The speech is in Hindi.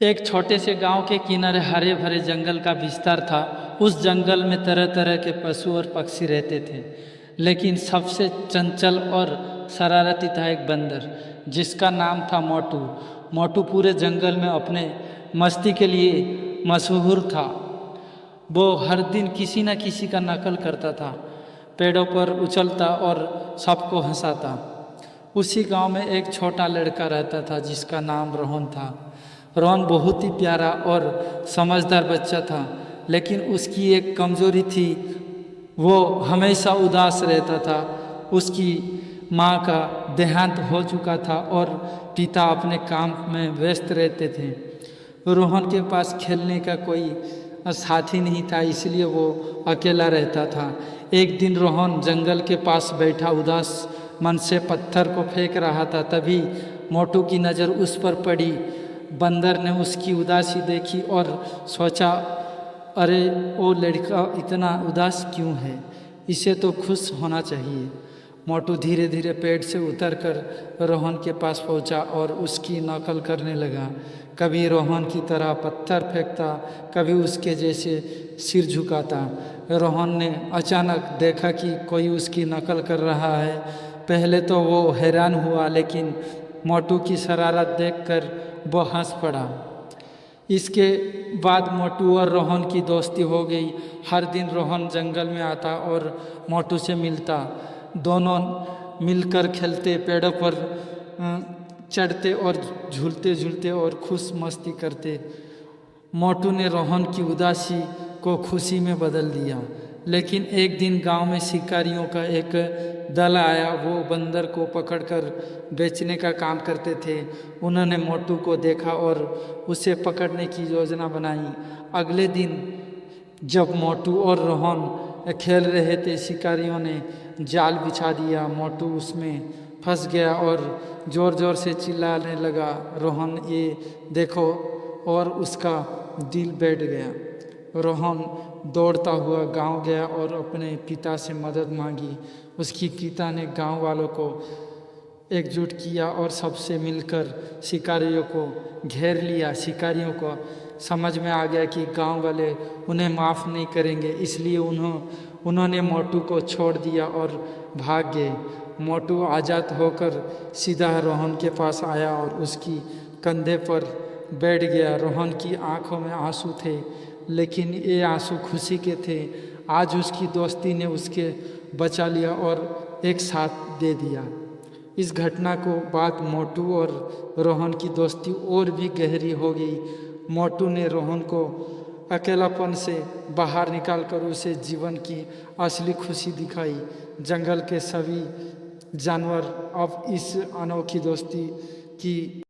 एक छोटे से गांव के किनारे हरे भरे जंगल का विस्तार था। उस जंगल में तरह तरह के पशु और पक्षी रहते थे, लेकिन सबसे चंचल और शरारती था एक बंदर जिसका नाम था मोटू। मोटू पूरे जंगल में अपने मस्ती के लिए मशहूर था। वो हर दिन किसी न किसी का नकल करता था, पेड़ों पर उछलता और सबको हंसाता। उसी गांव में एक छोटा लड़का रहता था जिसका नाम रोहन था। रोहन बहुत ही प्यारा और समझदार बच्चा था, लेकिन उसकी एक कमजोरी थी, वो हमेशा उदास रहता था। उसकी माँ का देहांत हो चुका था और पिता अपने काम में व्यस्त रहते थे। रोहन के पास खेलने का कोई साथी नहीं था, इसलिए वो अकेला रहता था। एक दिन रोहन जंगल के पास बैठा उदास मन से पत्थर को फेंक रहा था। तभी मोटू की नज़र उस पर पड़ी। बंदर ने उसकी उदासी देखी और सोचा, अरे वो लड़का इतना उदास क्यों है, इसे तो खुश होना चाहिए। मोटू धीरे धीरे पेड़ से उतरकर रोहन के पास पहुंचा और उसकी नकल करने लगा। कभी रोहन की तरह पत्थर फेंकता, कभी उसके जैसे सिर झुकाता। रोहन ने अचानक देखा कि कोई उसकी नकल कर रहा है। पहले तो वो हैरान हुआ, लेकिन मोटू की शरारत देखकर वो हंस पड़ा। इसके बाद मोटू और रोहन की दोस्ती हो गई। हर दिन रोहन जंगल में आता और मोटू से मिलता। दोनों मिलकर खेलते, पेड़ों पर चढ़ते और झूलते झूलते और खुश मस्ती करते। मोटू ने रोहन की उदासी को खुशी में बदल दिया। लेकिन एक दिन गांव में शिकारियों का एक दल आया। वो बंदर को पकड़कर बेचने का काम करते थे। उन्होंने मोटू को देखा और उसे पकड़ने की योजना बनाई। अगले दिन जब मोटू और रोहन खेल रहे थे, शिकारियों ने जाल बिछा दिया। मोटू उसमें फंस गया और ज़ोर ज़ोर से चिल्लाने लगा, रोहन ये देखो, और उसका दिल बैठ गया। रोहन दौड़ता हुआ गांव गया और अपने पिता से मदद मांगी। उसकी पिता ने गांव वालों को एकजुट किया और सबसे मिलकर शिकारियों को घेर लिया। शिकारियों को समझ में आ गया कि गांव वाले उन्हें माफ़ नहीं करेंगे, इसलिए उन्होंने मोटू को छोड़ दिया और भाग गए। मोटू आज़ाद होकर सीधा रोहन के पास आया और उसकी कंधे पर बैठ गया। रोहन की आंखों में आंसू थे, लेकिन ये आंसू खुशी के थे। आज उसकी दोस्ती ने उसके बचा लिया और एक साथ दे दिया। इस घटना को बाद मोटू और रोहन की दोस्ती और भी गहरी हो गई। मोटू ने रोहन को अकेलापन से बाहर निकालकर उसे जीवन की असली खुशी दिखाई। जंगल के सभी जानवर अब इस अनोखी दोस्ती की